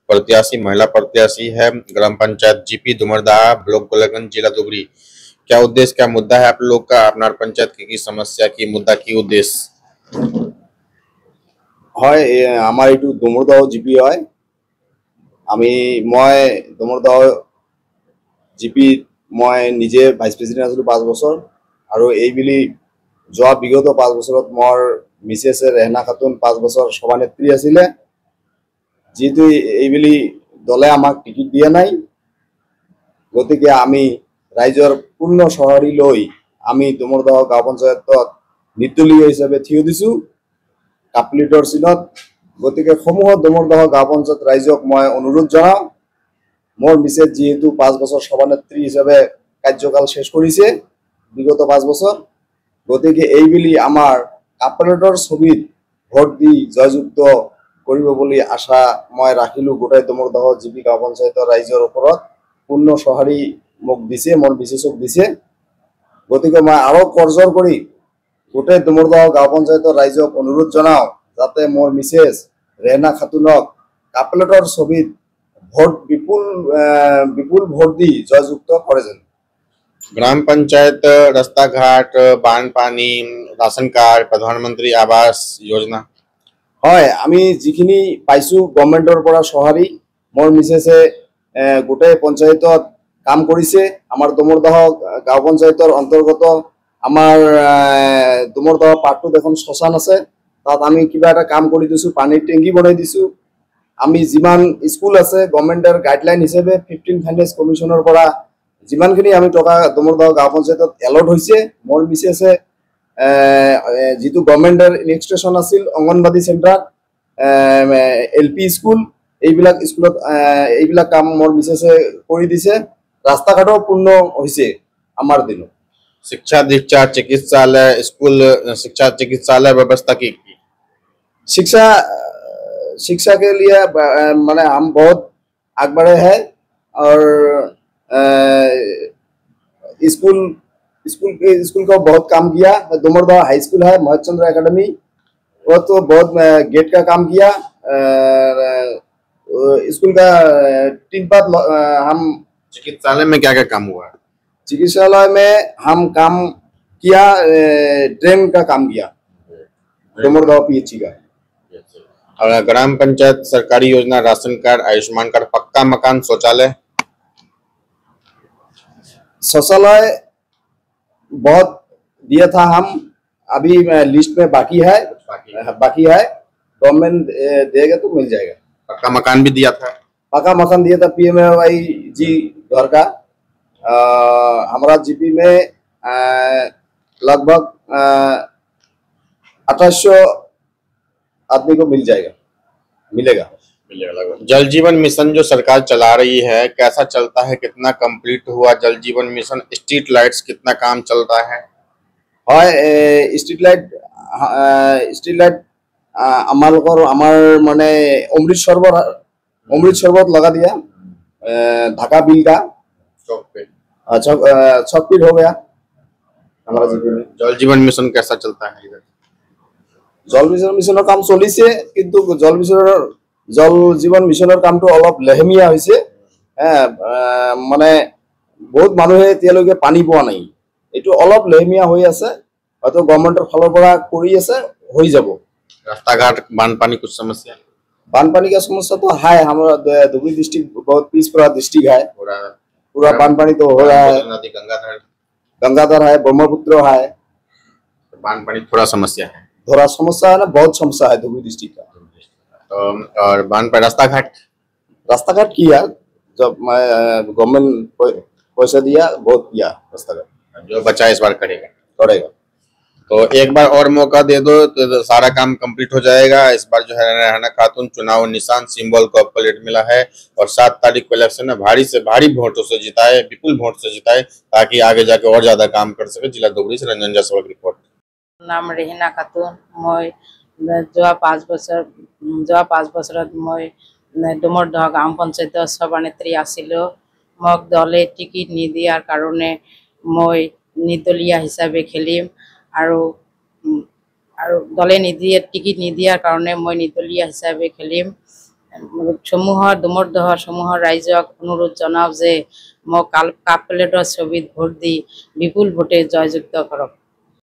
प्रत्याशी महिला प्रत्याशी है ग्राम पंचायत जीपी दुमरदा ब्लॉक गोलकगंज जिला धुबरी। क्या उद्देश्य क्या मुद्दा है आप लोग का अपना पंचायत की समस्या की मुद्दा की उद्देश्य হয় আমার এইটো ডুমৰদহ জিপি হয়। মই ডুমৰদহ জিপিত মই নিজে ভাইচ প্ৰেচিডেণ্ট আছিলোঁ 5 বছৰ আৰু এইবুলি যোৱা বিগত 5 বছৰত মোৰ মিছেছ ৰেহনা খাতুন 5 বছৰ সভানেত্ৰী আছিলে। যেহেতু এইবুলি দলে আমাক টিকিট দিয়া নাই, গতিকে আমি ৰাইজৰ পূৰ্ণ সঁহাৰি লৈ আমি ডুমৰদহ গাঁও পঞ্চায়তত নিৰ্দলীয় হিচাপে থিয় দিছোঁ কাপলিটৰ চিনত। গতিকে সমূহ ডুমৰদহ গাঁও পঞ্চায়ত ৰাইজক মই অনুৰোধ জনাওঁ, মোৰ মিছেছ যেহেতু 5 বছৰ সভানেত্ৰী হিচাপে কাৰ্যকাল শেষ কৰিছে বিগত 5 বছৰ, গতিকে এইবুলি আমাৰ কাপলিটৰ ছবিত ভোট দি জয়যুক্ত কৰিব বুলি আশা মই ৰাখিলোঁ। গোটেই ডুমৰদহ জিপি গাঁও পঞ্চায়তৰ ৰাইজৰ ওপৰত পূৰ্ণ সঁহাৰি মোক দিছে, মোৰ মিছেছক দিছে। গতিকে মই আৰু কৰজোৰ কৰি গোটেই ডুমৰদহ গাঁও পঞ্চায়তৰ ৰাইজক অনুৰোধ জনাওঁ যাতে মোৰ মিছেছ ৰেহনা খাতুনক কাপলেটৰ ছবিত ভোট বিপুল ভোট দি জয়যুক্ত কৰে যেন। ग्राम पंचायत रास्ता घाट बांध पानी राशन कार्ड प्रधानमंत्री आवास योजना হয়, আমি যিখিনি পাইছোঁ গভৰ্ণমেণ্টৰ পৰা সঁহাৰি, মোৰ মিছেছে গোটেই পঞ্চায়তত কাম কৰিছে। আমাৰ ডুমৰদহ গাঁও পঞ্চায়তৰ অন্তৰ্গত আমাৰ ডুমৰদহ পাৰ্টটোত এখন শ্মশান আছে, তাত আমি কিবা এটা কাম কৰি দিছোঁ, পানীৰ টেংকি বনাই দিছোঁ। আমি যিমান স্কুল আছে গভৰ্ণমেণ্টৰ গাইডলাইন হিচাপে 15 ফাইনেন্স কমিশ্যনৰ পৰা যিমানখিনি আমি টকা ডুমৰদহ গাঁও পঞ্চায়তত এলট হৈছে, মোৰ মিছেছে যিটো গভৰ্ণমেণ্টৰ ইনষ্টেশ্যন আছিল অংগনবাদী চেণ্টাৰ, LP স্কুল, এইবিলাক স্কুলত এইবিলাক কাম মোৰ মিছেছে কৰি দিছে। ৰাস্তা ঘাটো পূৰ্ণ হৈছে আমাৰ দিনত। शिक्षा दीक्षा चिकित्सालय स्कूल शिक्षा चिकित्सालय व्यवस्था की शिक्षा के लिए माने हम बहुत आगे बढ़े हैं और स्कूल को बहुत काम किया। डुमरदह हाई स्कूल है, महत चंद्र एकेडमी, वो तो बहुत गेट का काम किया। स्कूल का 3 पात हम चिकित्सालय में क्या क्या काम हुआ है? चिकित्सालय में हम काम किया, ड्रेन का काम किया डुमरदह PHC का। और ग्राम पंचायत सरकारी योजना राशन कार्ड आयुष्मान कार्ड पक्का मकान शौचालय बहुत दिया था, हम अभी लिस्ट में बाकी है गवर्नमेंट देगा तो मिल जाएगा। पक्का मकान भी दिया था, पक्का मकान दिया था PMAY जी घर का। हमारा जीपी में लगभग 2800 आदमी को मिलेगा। जल जीवन मिशन जो सरकार चला रही है कैसा चलता है, कितना कंप्लीट हुआ जल जीवन मिशन? स्ट्रीट लाइट्स कितना काम चल रहा है? स्ट्रीट लाइट আমার মানে অমৃত শরবত लगा दिया, ढाका बिल का चौक पे छत फीट हो गया हमारा जीपी में। जल जीवन मिशन कैसा चलता है इधर? जल मिशনৰ কাম চলিছে, কিন্তু জল জীवन মিশনৰ কামটো অলপ লেহেমীয়া হৈছে। মানে বহুত মানুহে এতিয়ালৈকে পানী পোৱা নাই, এইটো অলপ লেহেমীয়া হৈ আছে, হয়তো গভৰ্ণমেণ্টৰ ফালৰ পৰা কৰি আছে, হৈ যাব। रास्ता घाट बांध पानी कुछ समस्या? बानपानी का समस्या तो है, हमारा धुबरी डिस्ट्रिक्ट बहुत पिछड़ा डिस्ट्रिक्ट है, पूरा बानपानी तो हो रहा है। गंगाधर है, ब्रह्मपुत्र है, बानपानी थोड़ा समस्या है ना, बहुत समस्या है धुबरी डिस्ट्रिक्ट का। और बांध पर रास्ता घाट किया, जब मैं गवर्नमेंट पैसा दिया, बहुत किया रास्ता घाट। जो बचा इस बार करेगा। तो एक बार और मौका दे दो तो सारा काम कंप्लीट हो जाएगा। इस बार जो है रेहना खातून चुनाव निशान सिंबल को प्लेट मिला है और 7 तारीख को इलेक्शन में भारी से भारी वोटों से जिताए, विपुल वोट से जिताए, ताकि आगे जाके और ज्यादा काम कर सके। जिला धुबरी से रंजन जायसवाल की रिपोर्ट। नाम रेहना खातून। मैं যোৱা 5 বছৰত মই ডুমৰদহ গাঁও পঞ্চায়তৰ সভানেত্ৰী আছিলোঁ। মোক দলে টিকিট নিদিয়াৰ কাৰণে মই নিৰ্দলীয় হিচাপে খেলিম, আৰু দলে টিকিট নিদিয়াৰ কাৰণে মই নিৰ্দলীয় হিচাপে খেলিম। সমূহৰ ৰাইজক অনুৰোধ জনাওঁ যে মোক কাপ প্লেটৰ ছবিত ভোট দি বিপুল ভোটে জয়যুক্ত কৰক।